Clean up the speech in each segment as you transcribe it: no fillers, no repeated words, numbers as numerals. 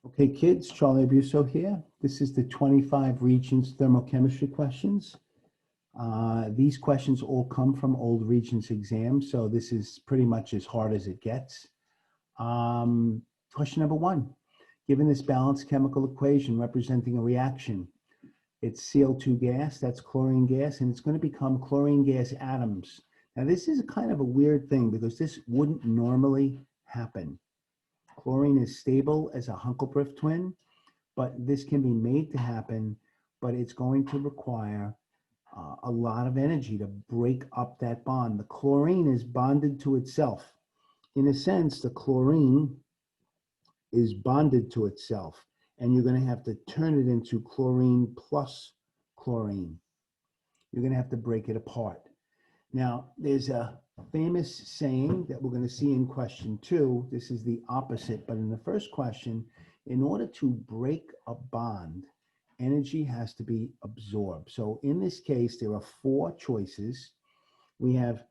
Okay, kids, Charlie Abuso here. This is the 25 Regents Thermochemistry questions. These questions all come from old Regents exams, so this is pretty much as hard as it gets. Question number 1. Given this balanced chemical equation representing a reaction, it's Cl2 gas, that's chlorine gas, and it's going to become chlorine gas atoms. Now, this is kind of a weird thing because this wouldn't normally happen. Chlorine is stable as a Hunkelbrief twin, but this can be made to happen, but it's going to require a lot of energy to break up that bond. The chlorine is bonded to itself. In a sense, the chlorine is bonded to itself, and you're going to have to turn it into chlorine plus chlorine. You're going to have to break it apart. Now, there's a famous saying that we're going to see in question 2. This is the opposite, but in the first question, in order to break a bond, energy has to be absorbed. So in this case, there are 4 choices. We have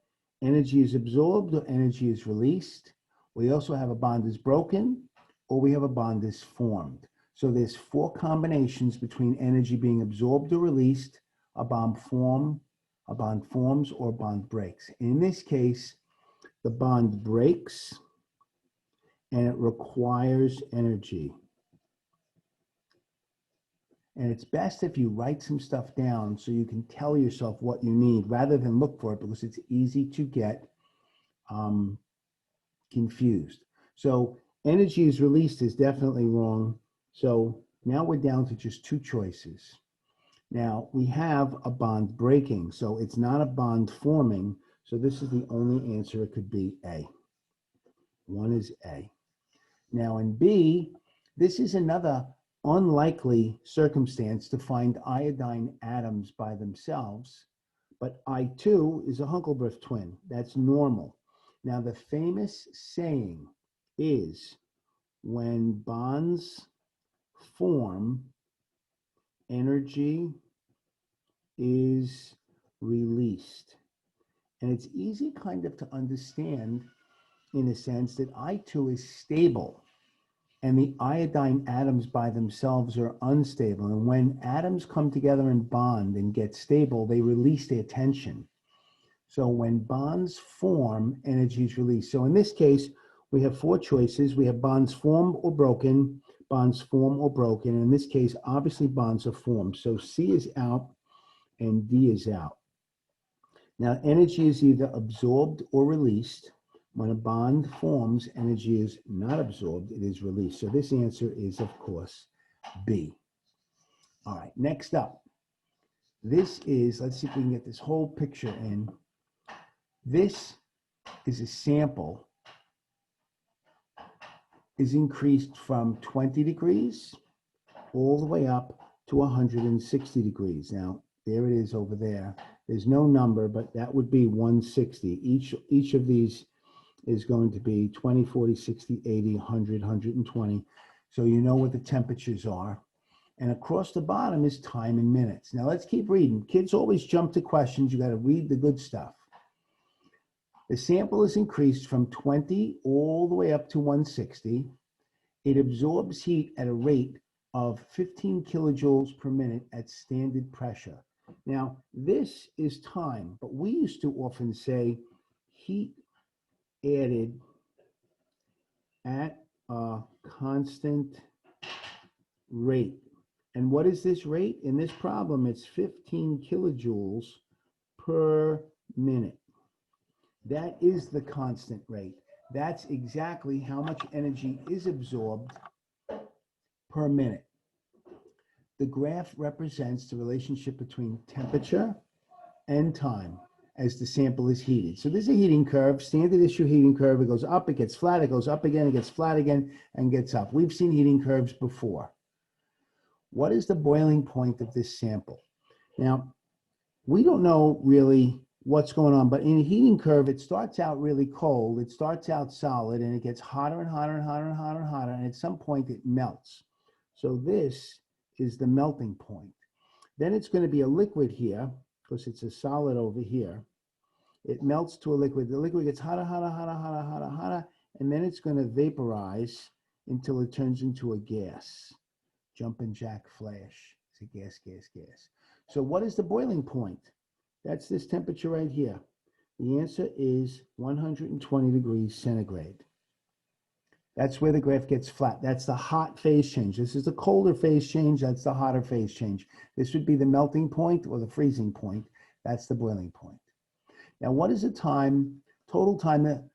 energy is absorbed or energy is released. We also have a bond is broken, or we have a bond is formed. So there's 4 combinations between energy being absorbed or released, a bond forms or a bond breaks. In this case, the bond breaks and it requires energy. And it's best if you write some stuff down so you can tell yourself what you need rather than look for it, because it's easy to get confused. So energy is released is definitely wrong. So now we're down to just 2 choices. Now we have a bond breaking, so it's not a bond forming. So this is the only answer. It could be A. 1 is A. Now in B, this is another unlikely circumstance to find iodine atoms by themselves, but I2 is a Hunkelbrief twin. That's normal. Now the famous saying is, when bonds form, energy is released. And it's easy kind of to understand in a sense that I2 is stable and the iodine atoms by themselves are unstable. And when atoms come together and bond and get stable, they release their tension. So when bonds form, energy is released. So in this case, we have 4 choices. We have bonds formed or broken, bonds form or broken. In this case, obviously bonds are formed. So C is out and D is out. Now, energy is either absorbed or released. When a bond forms, energy is not absorbed, it is released. So this answer is, of course, B. All right, next up. This is, let's see if we can get this whole picture in. This is a sample, is increased from 20 degrees all the way up to 160 degrees. Now, there it is over there. There's no number, but that would be 160. Each of these is going to be 20, 40, 60, 80, 100, 120. So you know what the temperatures are. And across the bottom is time in minutes. Now let's keep reading. Kids always jump to questions. You got to read the good stuff. The sample is increased from 20 all the way up to 160. It absorbs heat at a rate of 15 kilojoules per minute at standard pressure. Now, this is time, but we used to often say heat added at a constant rate. And what is this rate? In this problem, it's 15 kilojoules per minute. That is the constant rate. That's exactly how much energy is absorbed per minute. The graph represents the relationship between temperature and time as the sample is heated. So this is a heating curve, standard issue heating curve. It goes up, it gets flat, it goes up again, it gets flat again, and gets up. We've seen heating curves before. What is the boiling point of this sample? Now, we don't know really what's going on, but in a heating curve, it starts out really cold, it starts out solid, and it gets hotter and hotter and hotter and hotter and hotter, and at some point it melts. So this is the melting point. Then it's going to be a liquid here, because it's a solid over here. It melts to a liquid. The liquid gets hotter, hotter, hotter, hotter, hotter, hotter, and then it's going to vaporize, until it turns into a gas. Jumping jack flash. It's a gas, gas, gas. So what is the boiling point? That's this temperature right here. The answer is 120 degrees centigrade. That's where the graph gets flat. That's the hot phase change. This is the colder phase change. That's the hotter phase change. This would be the melting point or the freezing point. That's the boiling point. Now, what is the time, total time that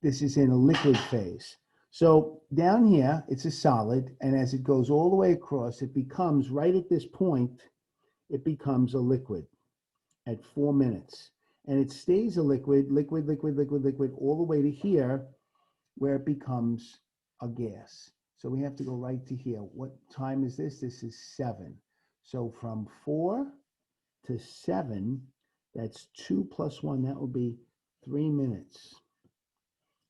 this is in a liquid phase? So down here, it's a solid, and as it goes all the way across, it becomes, right at this point, it becomes a liquid at 4 minutes. And it stays a liquid, liquid, liquid, liquid, liquid, all the way to here, where it becomes a gas. So we have to go right to here. What time is this? This is 7. So from 4 to 7, that's 2 plus 1. That would be 3 minutes.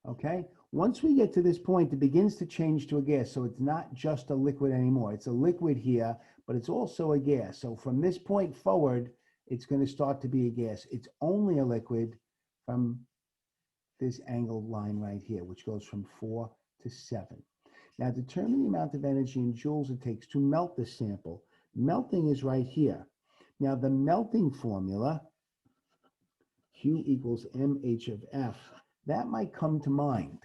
Okay? Once we get to this point, it begins to change to a gas. So it's not just a liquid anymore. It's a liquid here, but it's also a gas. So from this point forward, it's going to start to be a gas. It's only a liquid from this angled line right here, which goes from 4 to 7. Now, determine the amount of energy in joules it takes to melt the sample. Melting is right here. Now, the melting formula, Q equals mH of F, that might come to mind.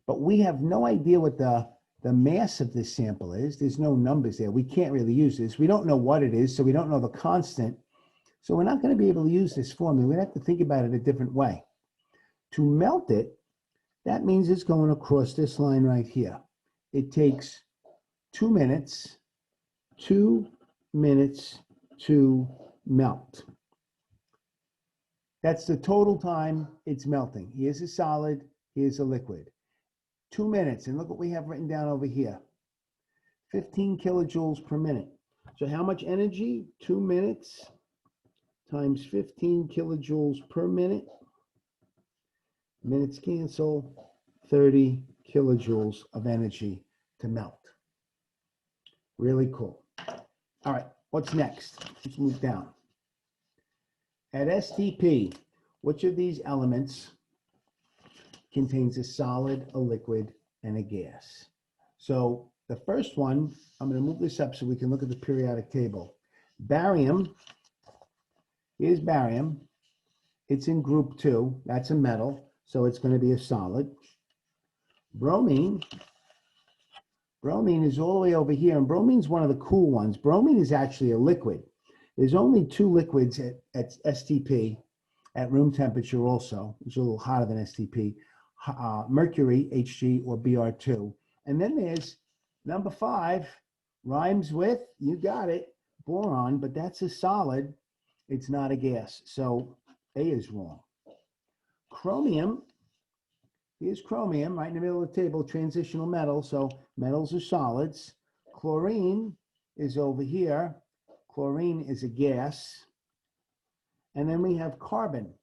But we have no idea what the mass of this sample is. There's no numbers there. We can't really use this. We don't know what it is, so we don't know the constant. So we're not going to be able to use this formula. We're going to have to think about it a different way. To melt it, that means it's going across this line right here. It takes 2 minutes, 2 minutes to melt. That's the total time it's melting. Here's a solid, here's a liquid. 2 minutes, and look what we have written down over here. 15 kilojoules per minute. So how much energy? 2 minutes times 15 kilojoules per minute. Minutes cancel, 30 kilojoules of energy to melt. Really cool. All right, what's next? Let's move down. At STP, which of these elements contains a solid, a liquid, and a gas? So the first one, I'm going to move this up so we can look at the periodic table. Barium, here's barium. It's in group 2. That's a metal, so it's going to be a solid. Bromine is all the way over here, and bromine's one of the cool ones. Bromine is actually a liquid. There's only 2 liquids at STP at room temperature also. It's a little hotter than STP. Mercury, Hg, or Br2. And then there's number 5, rhymes with, you got it, boron, but that's a solid. It's not a gas. So A is wrong. Chromium, here's chromium right in the middle of the table, transitional metal. So metals are solids. Chlorine is over here. Chlorine is a gas. And then we have carbon.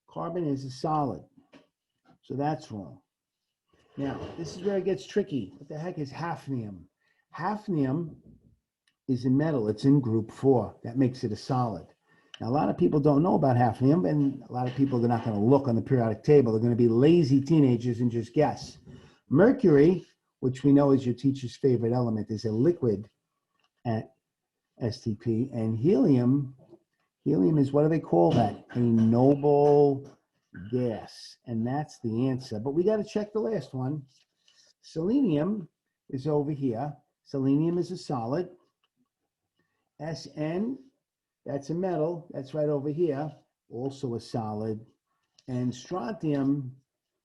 Carbon is a solid. So that's wrong. Now, this is where it gets tricky. What the heck is hafnium? Hafnium is a metal. It's in group 4. That makes it a solid. Now, a lot of people don't know about hafnium, and a lot of people are not going to look on the periodic table. They're going to be lazy teenagers and just guess. Mercury, which we know is your teacher's favorite element, is a liquid at STP. And helium is, what do they call that? A noble gas. And that's the answer. But we got to check the last one. Selenium is over here. Selenium is a solid. Sn, that's a metal. That's right over here. Also a solid. And strontium,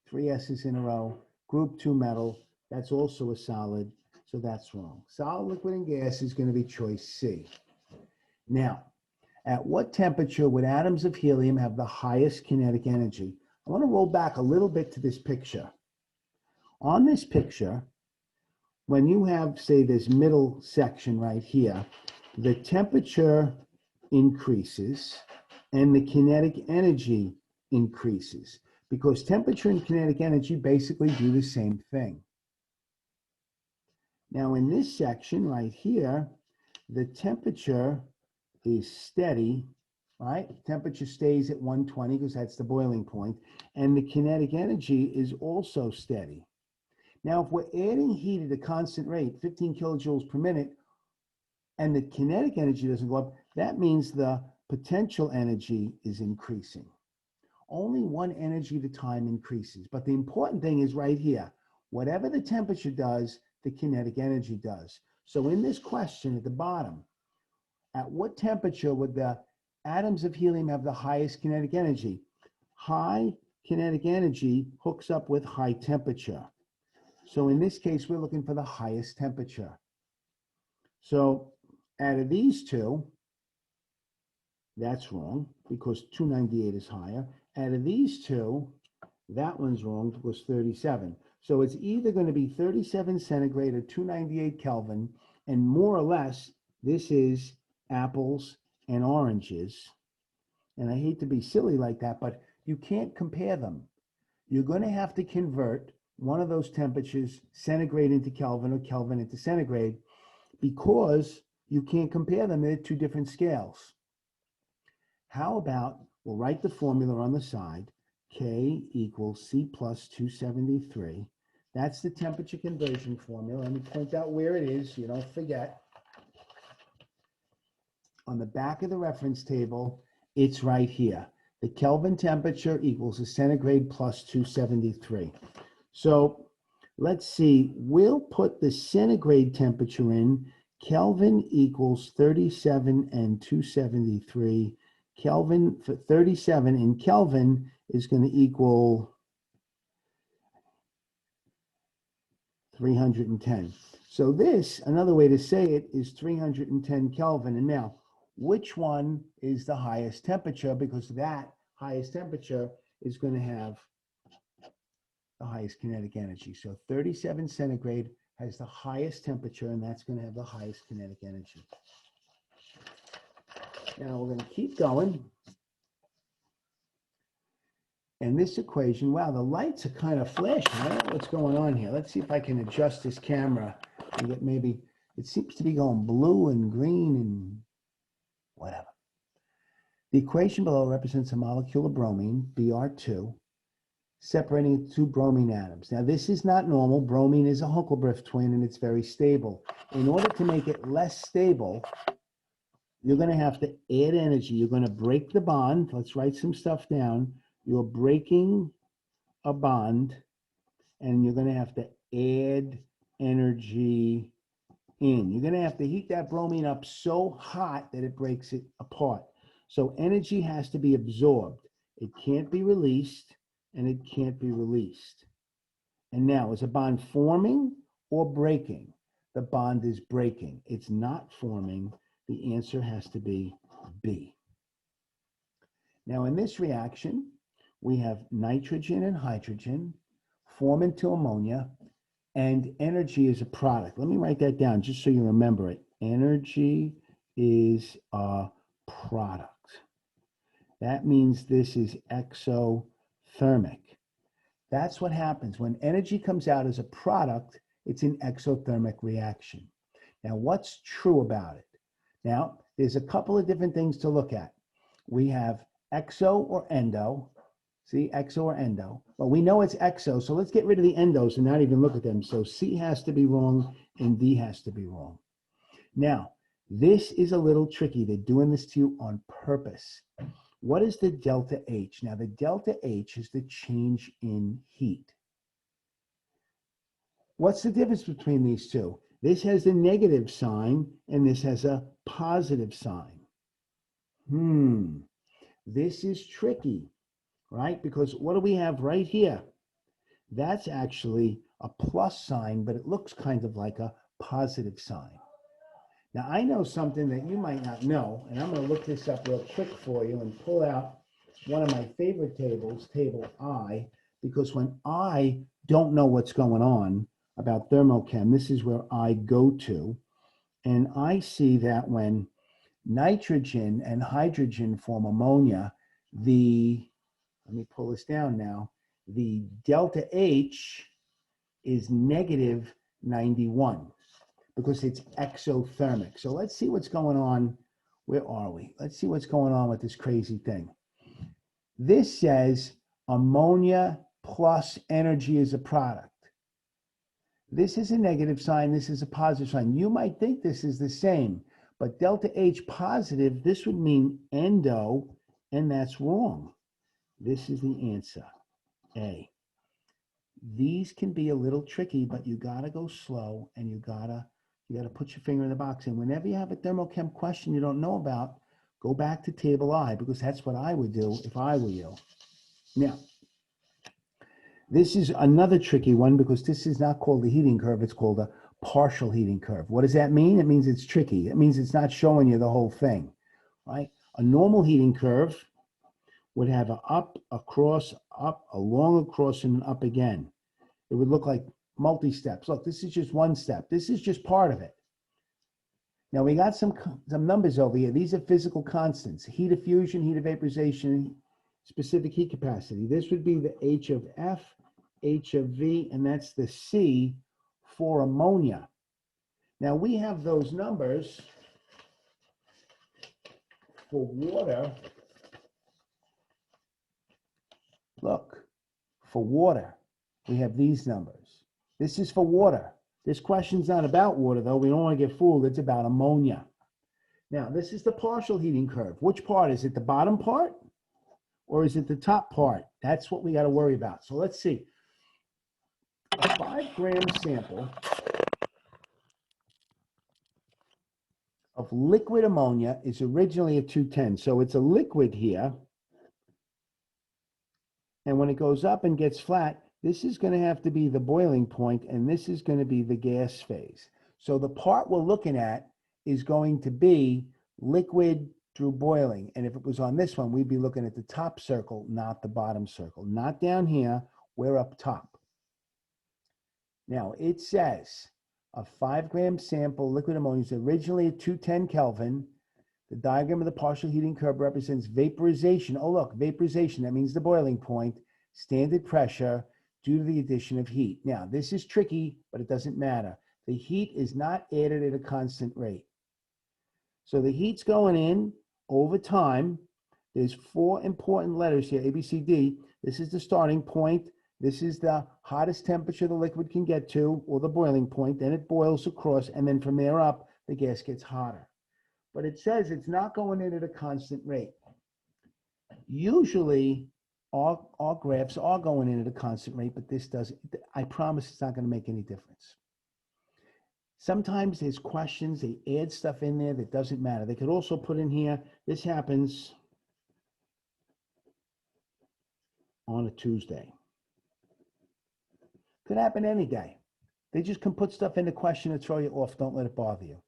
3 S's in a row, group 2 metal. That's also a solid. So that's wrong. Solid, liquid, and gas is going to be choice C. Now, at what temperature would atoms of helium have the highest kinetic energy? I want to roll back a little bit to this picture. On this picture, when you have, say, this middle section right here, the temperature increases and the kinetic energy increases because temperature and kinetic energy basically do the same thing. Now, in this section right here, the temperature is steady, right? Temperature stays at 120 because that's the boiling point, and the kinetic energy is also steady. Now, if we're adding heat at a constant rate, 15 kilojoules per minute, and the kinetic energy doesn't go up, that means the potential energy is increasing. Only one energy at a time increases. But the important thing is right here. Whatever the temperature does, the kinetic energy does. So in this question at the bottom, at what temperature would the atoms of helium have the highest kinetic energy? High kinetic energy hooks up with high temperature. So in this case, we're looking for the highest temperature. So out of these two, that's wrong because 298 is higher. Out of these two, that one's wrong because 37. So it's either going to be 37 centigrade or 298 Kelvin, and more or less, this is apples and oranges. And I hate to be silly like that, but you can't compare them. You're going to have to convert one of those temperatures, centigrade into Kelvin or Kelvin into centigrade, because you can't compare them. They're two different scales. How about we'll write the formula on the side, K equals C plus 273. That's the temperature conversion formula. Let me point out where it is so you don't forget. On the back of the reference table, it's right here. The Kelvin temperature equals the centigrade plus 273. So let's see, we'll put the centigrade temperature in. Kelvin equals 37 and 273. Kelvin for 37 in Kelvin is going to equal 310. So this, another way to say it, is 310 Kelvin. And now, which one is the highest temperature? Because that highest temperature is going to have the highest kinetic energy. So 37 centigrade has the highest temperature, and that's going to have the highest kinetic energy. Now we're going to keep going. And this equation, wow, the lights are kind of flashing. I don't know what's going on here. Let's see if I can adjust this camera and get maybe, it seems to be going blue and green and whatever. The equation below represents a molecule of bromine, Br2, separating two bromine atoms. Now, this is not normal. Bromine is a Hunkelbrief twin, and it's very stable. In order to make it less stable, you're going to have to add energy. You're going to break the bond. Let's write some stuff down. You're breaking a bond, and you're going to have to add energy in. You're going to have to heat that bromine up so hot that it breaks it apart. So energy has to be absorbed. It can't be released, and it can't be released. And now, is a bond forming or breaking? The bond is breaking. It's not forming. The answer has to be B. Now, in this reaction, we have nitrogen and hydrogen form into ammonia, and energy is a product. Let me write that down just so you remember it. Energy is a product. That means this is exothermic. That's what happens. When energy comes out as a product, it's an exothermic reaction. Now, what's true about it? Now, there's a couple of different things to look at. We have exo or endo. See, exo or endo. Well, we know it's exo, so let's get rid of the endos and not even look at them. So C has to be wrong and D has to be wrong. Now, this is a little tricky. They're doing this to you on purpose. What is the delta H? Now, the delta H is the change in heat. What's the difference between these two? This has a negative sign, and this has a positive sign. This is tricky, right? Because what do we have right here? That's actually a plus sign, but it looks kind of like a positive sign. Now, I know something that you might not know, and I'm going to look this up real quick for you and pull out one of my favorite tables, table I, because when I don't know what's going on about thermochem, this is where I go to, and I see that when nitrogen and hydrogen form ammonia, let me pull this down now, the delta H is negative 91 because it's exothermic. So let's see what's going on. Where are we? Let's see what's going on with this crazy thing. This says ammonia plus energy is a product. This is a negative sign, this is a positive sign. You might think this is the same, but delta H positive, this would mean endo, and that's wrong. This is the answer, A. These can be a little tricky, but you gotta go slow, and you gotta put your finger in the box. And whenever you have a thermochem question you don't know about, go back to table I, because that's what I would do if I were you. Now, this is another tricky one because this is not called a heating curve, it's called a partial heating curve. What does that mean? It means it's tricky. It means it's not showing you the whole thing, right? A normal heating curve would have an up, across, up, a long across, and an up again. It would look like multi-steps. Look, this is just one step. This is just part of it. Now we got some numbers over here. These are physical constants: heat of fusion, heat of vaporization, specific heat capacity. This would be the H of F, H of V, and that's the C for ammonia. Now we have those numbers for water. Look, for water, we have these numbers. This is for water. This question's not about water, though. We don't want to get fooled. It's about ammonia. Now, this is the partial heating curve. Which part? Is it the bottom part or is it the top part? That's what we got to worry about. So let's see. A 5-gram sample of liquid ammonia is originally at 210. So it's a liquid here. And when it goes up and gets flat, this is going to have to be the boiling point, and this is going to be the gas phase. So the part we're looking at is going to be liquid through boiling. And if it was on this one, we'd be looking at the top circle, not the bottom circle. Not down here, we're up top. Now, it says a 5-gram sample liquid ammonia is originally at 210 Kelvin. The diagram of the partial heating curve represents vaporization. Oh, look, vaporization, that means the boiling point, standard pressure due to the addition of heat. Now, this is tricky, but it doesn't matter. The heat is not added at a constant rate. So the heat's going in over time. There's 4 important letters here, A, B, C, D. This is the starting point. This is the hottest temperature the liquid can get to, or the boiling point. Then it boils across, and then from there up, the gas gets hotter. But it says it's not going in at a constant rate. Usually, our graphs are going in at a constant rate, but this doesn't. I promise it's not going to make any difference. Sometimes there's questions, they add stuff in there that doesn't matter. They could also put in here, this happens on a Tuesday. Could happen any day. They just can put stuff in the question to throw you off. Don't let it bother you.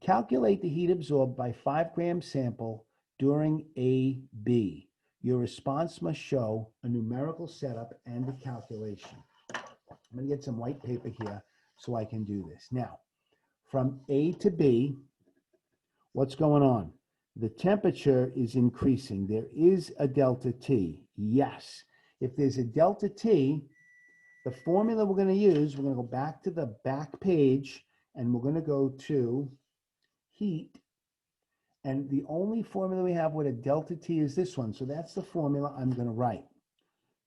Calculate the heat absorbed by 5-gram sample during AB. Your response must show a numerical setup and a calculation. I'm going to get some white paper here so I can do this. Now, from A to B, what's going on? The temperature is increasing. There is a delta T. Yes. If there's a delta T, the formula we're going to use, we're going to go back to the back page, and we're going to go to heat. And the only formula we have with a delta T is this one. So that's the formula I'm going to write.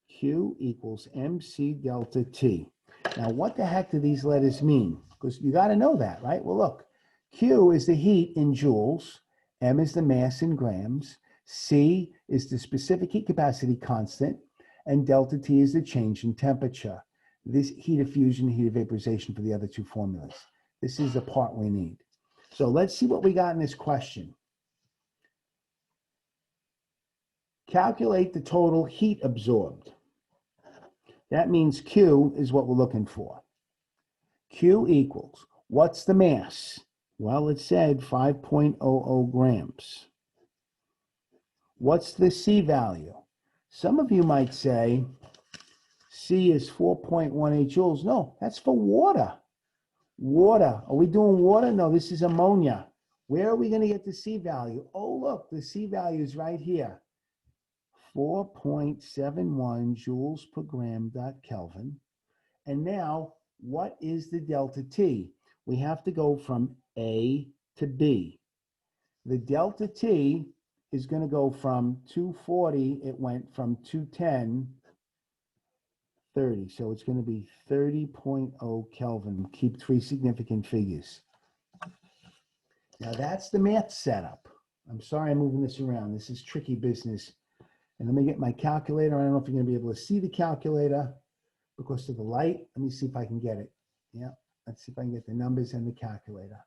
Q equals MC delta T. Now, what the heck do these letters mean? Because you got to know that, right? Well, look, Q is the heat in joules. M is the mass in grams. C is the specific heat capacity constant. And delta T is the change in temperature. This heat of fusion, heat of vaporization for the other 2 formulas. This is the part we need. So let's see what we got in this question. Calculate the total heat absorbed. That means Q is what we're looking for. Q equals, what's the mass? Well, it said 5.00 grams. What's the C value? Some of you might say C is 4.18 joules. No, that's for water. Water. Are we doing water? No, this is ammonia. Where are we going to get the C value? Oh, look, the C value is right here. 4.71 joules per gram dot Kelvin. And now, what is the delta T? We have to go from A to B. The delta T is going to go from 240, it went from 210, 30. So it's going to be 30.0 Kelvin. Keep three significant figures. Now that's the math setup. I'm sorry I'm moving this around. This is tricky business. And let me get my calculator. I don't know if you're going to be able to see the calculator because of the light. Let me see if I can get it. Yeah, let's see if I can get the numbers and the calculator.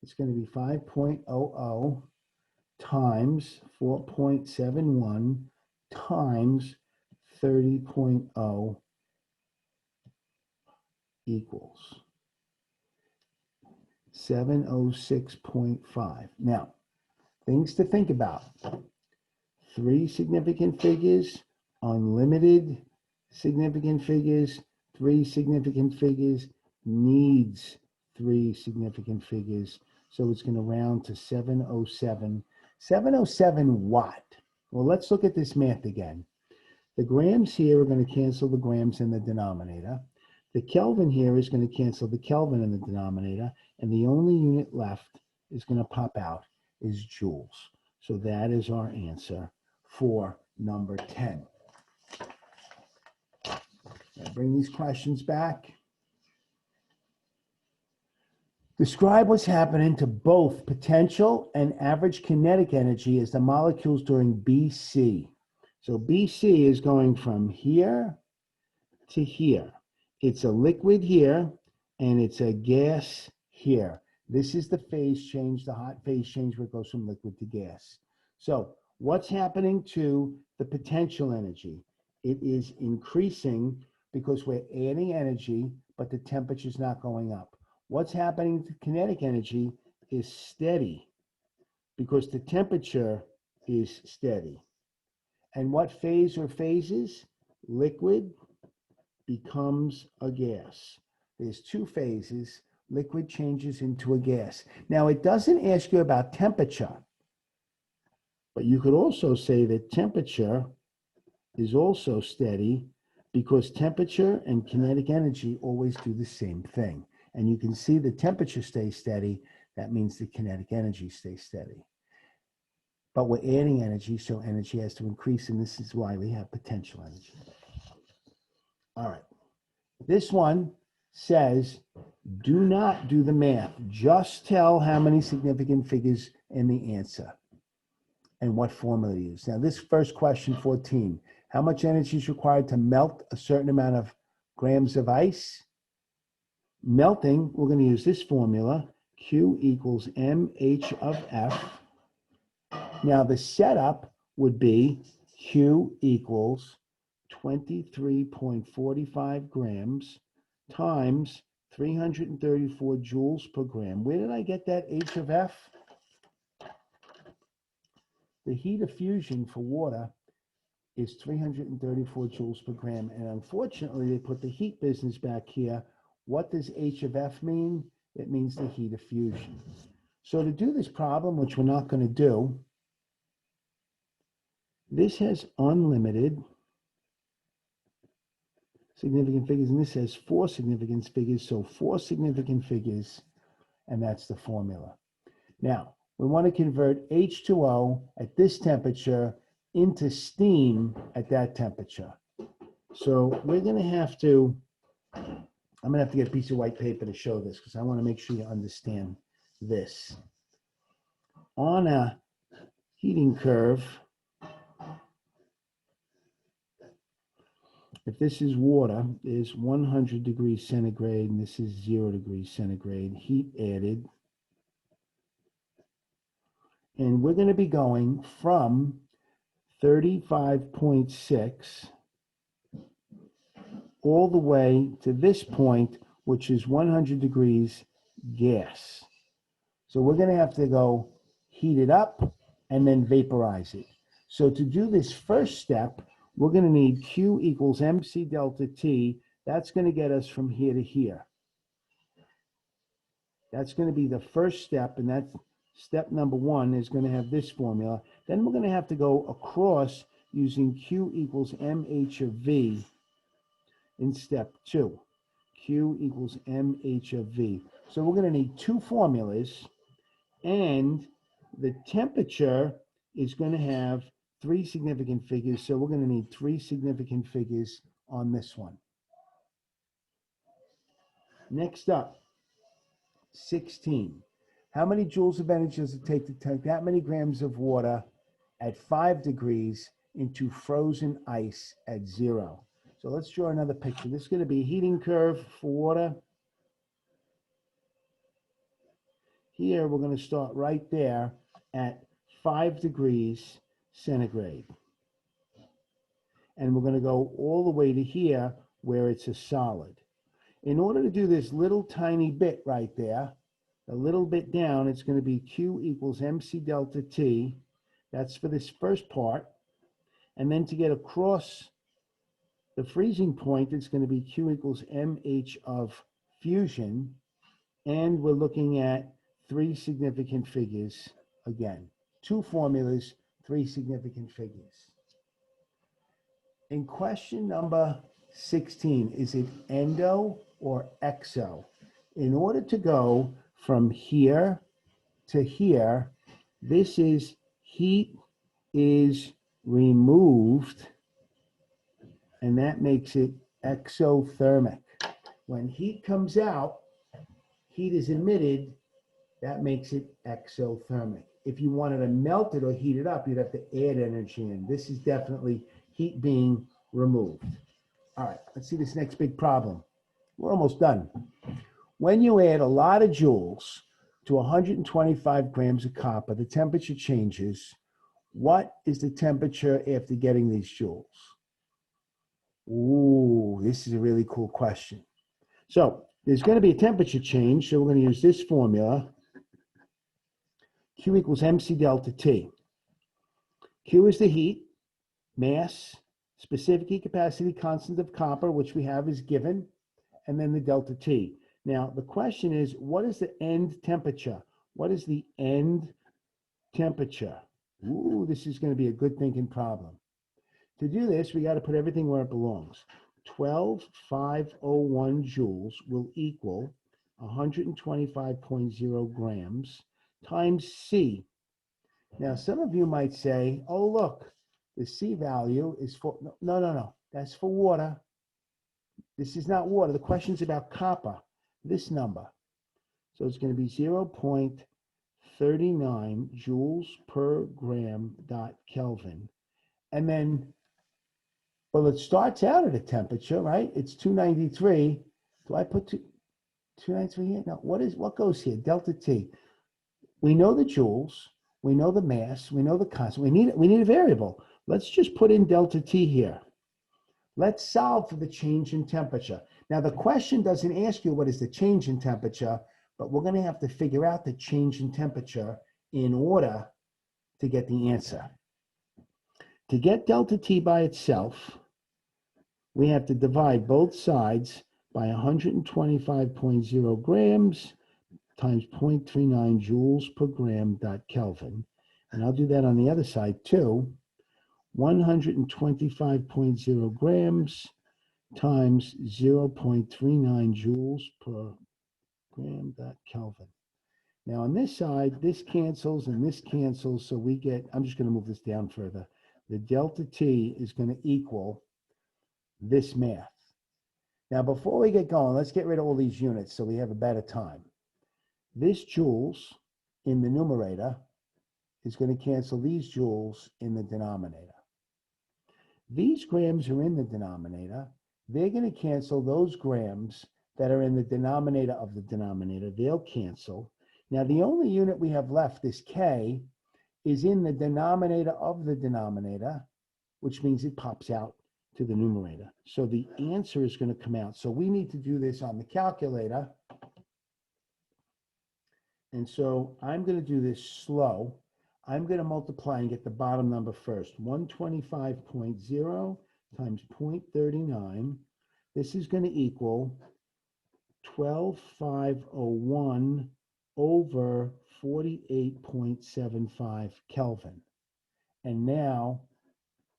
It's going to be 5.00 times 4.71 times 30.0 equals 706.5. Now, things to think about. Three significant figures, unlimited significant figures, three significant figures, needs three significant figures. So it's going to round to 707. 707 what? Well, let's look at this math again. The grams here are going to cancel the grams in the denominator. The Kelvin here is going to cancel the Kelvin in the denominator. And the only unit left is going to pop out is joules. So that is our answer for number 10. Now bring these questions back. Describe what's happening to both potential and average kinetic energy as the molecules during BC. So BC is going from here to here. It's a liquid here, and it's a gas here. This is the phase change, the hot phase change where it goes from liquid to gas. So what's happening to the potential energy? It is increasing because we're adding energy, but the temperature's not going up. What's happening to kinetic energy is steady because the temperature is steady. And what phase or phases? Liquid becomes a gas. There's two phases. Liquid changes into a gas. Now, it doesn't ask you about temperature, but you could also say that temperature is also steady because temperature and kinetic energy always do the same thing. And you can see the temperature stays steady. That means the kinetic energy stays steady. But we're adding energy, so energy has to increase, and this is why we have potential energy. All right. This one says, do not do the math. Just tell how many significant figures in the answer and what formula to use. Now, this first question, 14, how much energy is required to melt a certain amount of grams of ice? Melting, we're going to use this formula, Q equals mH of F. Now, the setup would be Q equals 23.45 grams times 334 joules per gram. Where did I get that H of F? The heat of fusion for water is 334 joules per gram. And unfortunately, they put the heat business back here. What does H of F mean? It means the heat of fusion. So to do this problem, which we're not going to do, this has unlimited significant figures, and this has four significant figures, so four significant figures, and that's the formula. Now, we want to convert H2O at this temperature into steam at that temperature. So we're going to have to, I'm going to have to get a piece of white paper to show this because I want to make sure you understand this. On a heating curve, if this is water, is 100 degrees centigrade, and this is 0 degrees centigrade, heat added. And we're going to be going from 35.6 all the way to this point, which is 100 degrees gas. So we're going to have to go heat it up and then vaporize it. So to do this first step, we're going to need Q equals MC delta T. That's going to get us from here to here. That's going to be the first step, and that's step number one is going to have this formula. Then we're going to have to go across using Q equals MH of V in step two. Q equals MH of V. So we're going to need two formulas, and the temperature is going to have three significant figures, so we're going to need three significant figures on this one. Next up, 16. How many joules of energy does it take to take that many grams of water at 5 degrees into frozen ice at 0? So let's draw another picture. This is going to be a heating curve for water. Here, we're going to start right there at 5 degrees centigrade. And we're going to go all the way to here where it's a solid. In order to do this little tiny bit right there, a little bit down, it's going to be Q equals MC delta T. That's for this first part. And then to get across the freezing point, it's going to be Q equals MH of fusion. And we're looking at 3 significant figures again. 2 formulas, 3 significant figures. In question number 16, is it endo or exo? In order to go from here to here, this is heat is removed, and that makes it exothermic. When heat comes out, heat is emitted, that makes it exothermic. If you wanted to melt it or heat it up, you'd have to add energy in. This is definitely heat being removed. All right, let's see this next big problem. We're almost done. When you add a lot of joules to 125 grams of copper, the temperature changes. What is the temperature after getting these joules? Ooh, this is a really cool question. So there's going to be a temperature change, so we're going to use this formula. Q equals MC delta T. Q is the heat, mass, specific heat capacity constant of copper, which we have is given, and then the delta T. Now, the question is, what is the end temperature? What is the end temperature? Ooh, this is going to be a good thinking problem. To do this, we got to put everything where it belongs. 12,501 joules will equal 125.0 grams times C. Now, some of you might say, oh, look, the C value is for, no, that's for water. This is not water. The question's about copper, this number. So it's going to be 0.39 joules per gram dot Kelvin. And then, well, it starts out at a temperature, right? It's 293. Do I put 293 here? No, what goes here? Delta T. We know the joules, we know the mass, we know the constant. We need a variable. Let's just put in delta T here. Let's solve for the change in temperature. Now, the question doesn't ask you what is the change in temperature, but we're going to have to figure out the change in temperature in order to get the answer. To get delta T by itself, we have to divide both sides by 125.0 grams times 0.39 joules per gram dot Kelvin. And I'll do that on the other side too. 125.0 grams times 0.39 joules per gram dot Kelvin. Now on this side, this cancels and this cancels, so we get, I'm just going to move this down further. The delta T is going to equal this math. Now before we get going, let's get rid of all these units so we have a better time. This joules in the numerator is going to cancel these joules in the denominator. These grams are in the denominator. They're going to cancel those grams that are in the denominator of the denominator. They'll cancel. Now, the only unit we have left, this K, is in the denominator of the denominator, which means it pops out to the numerator. So the answer is going to come out. So we need to do this on the calculator. And so I'm going to do this slow. I'm going to multiply and get the bottom number first. 125.0 times 0.39. This is going to equal 12,501 over 48.75 Kelvin. And now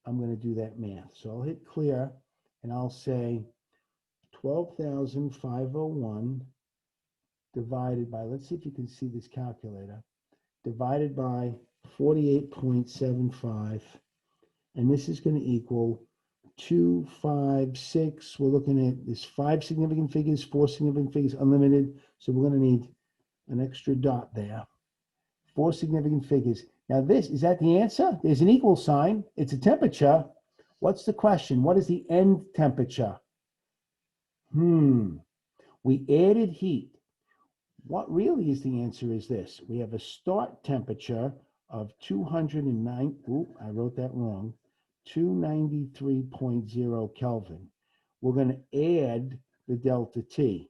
I'm going to do that math. So I'll hit clear and I'll say 12,501 divided by, let's see if you can see this calculator, divided by 48.75, and this is going to equal 2, 5, 6. We're looking at this 5 significant figures, 4 significant figures, unlimited. So we're going to need an extra dot there. 4 significant figures. Now this, is that the answer? There's an equal sign. It's a temperature. What's the question? What is the end temperature? We added heat. What really is the answer is this. We have a start temperature of 209. I wrote that wrong. 293.0 Kelvin. We're going to add the delta T.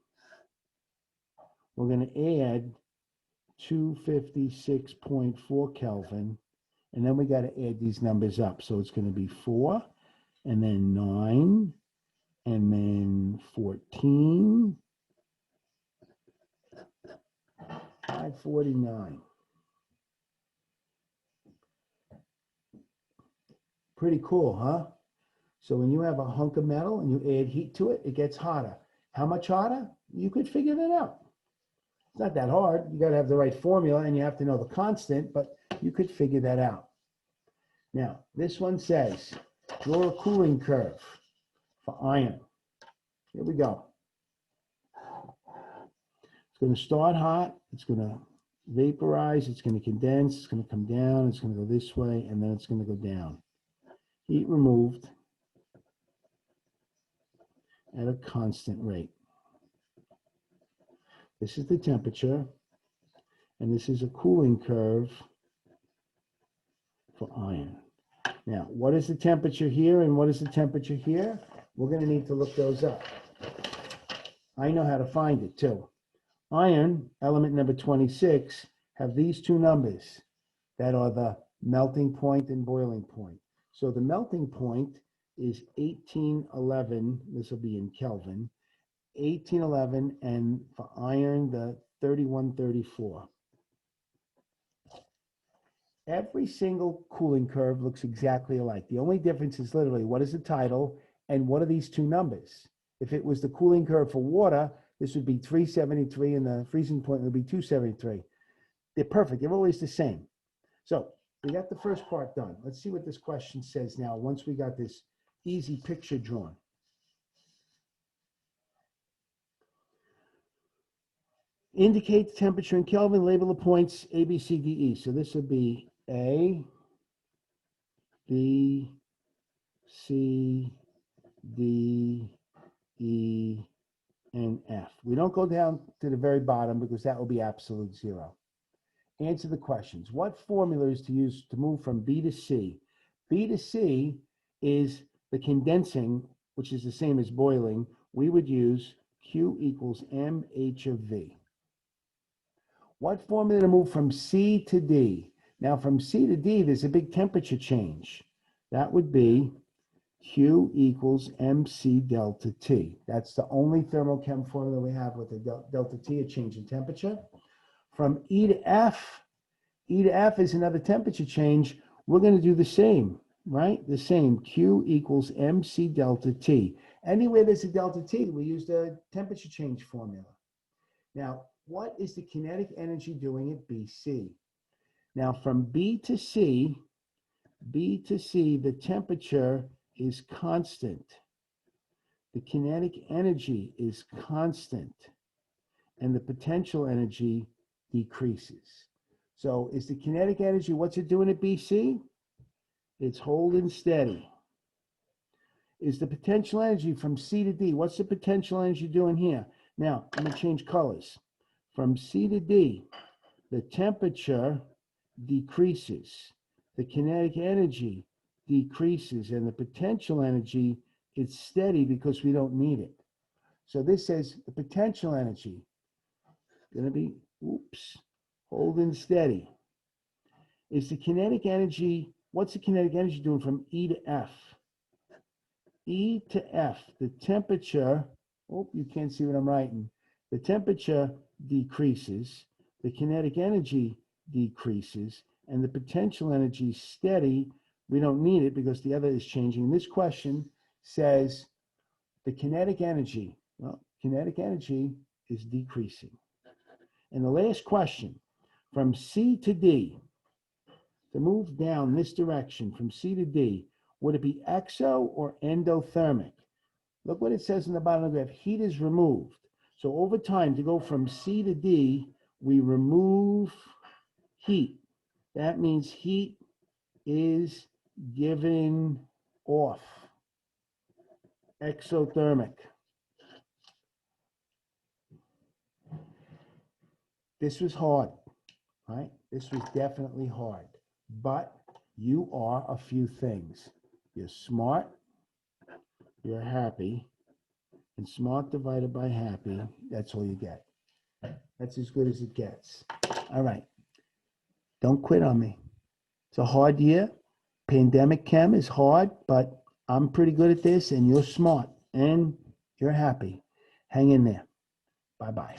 We're going to add 256.4 Kelvin, and then we got to add these numbers up. So it's going to be 4, and then 9, and then 14, 549. Pretty cool, huh? So when you have a hunk of metal and you add heat to it, it gets hotter. How much hotter? You could figure that out. It's not that hard. You got to have the right formula and you have to know the constant, but you could figure that out. Now, this one says, draw a cooling curve for iron. Here we go. It's going to start hot. It's going to vaporize. It's going to condense. It's going to come down. It's going to go this way, and then it's going to go down. Heat removed at a constant rate. This is the temperature, and this is a cooling curve for iron. Now, what is the temperature here and what is the temperature here? We're going to need to look those up. I know how to find it too. Iron, element number 26, have these two numbers that are the melting point and boiling point. So the melting point is 1811. This will be in Kelvin. 1811, and for iron, the 3134. Every single cooling curve looks exactly alike. The only difference is literally what is the title and what are these two numbers. If it was the cooling curve for water, this would be 373 and the freezing point would be 273. They're perfect. They're always the same. So we got the first part done. Let's see what this question says now once we got this easy picture drawn. Indicate the temperature in Kelvin, label the points A, B, C, D, E. So this would be A, B, C, D, E, and F. We don't go down to the very bottom because that will be absolute zero. Answer the questions. What formula is to use to move from B to C? B to C is the condensing, which is the same as boiling. We would use Q equals MH of V. What formula to move from C to D? Now from C to D, there's a big temperature change. That would be Q equals MC delta T. That's the only thermochem formula we have with the delta T, a change in temperature. From E to F is another temperature change. We're going to do the same, right? The same, Q equals MC delta T. Anywhere there's a delta T, we use the temperature change formula. Now, what is the kinetic energy doing at BC? Now, from B to C, the temperature is constant. The kinetic energy is constant, and the potential energy decreases. So is the kinetic energy, what's it doing at BC? It's holding steady. Is the potential energy from C to D, what's the potential energy doing here? Now, I'm going to change colors. From C to D, the temperature decreases. The kinetic energy decreases, and the potential energy is steady because we don't need it. So this says the potential energy is going to be, holding steady. Is the kinetic energy, what's the kinetic energy doing from E to F? E to F, the temperature, you can't see what I'm writing. The temperature decreases, the kinetic energy decreases, and the potential energy is steady. We don't need it because the other is changing. This question says the kinetic energy, well, kinetic energy is decreasing. And the last question, from C to D, to move down this direction from C to D, Would it be exo or endothermic? Look what it says in the bottom of the graph. Heat is removed. So over time, to go from C to D, we remove heat. That means heat is given off. Exothermic. This was hard, right? This was definitely hard. But you are a few things. You're smart, you're happy, and smart divided by happy, that's all you get. That's as good as it gets. All right. Don't quit on me. It's a hard year. Pandemic chem is hard, but I'm pretty good at this, and you're smart, and you're happy. Hang in there. Bye-bye.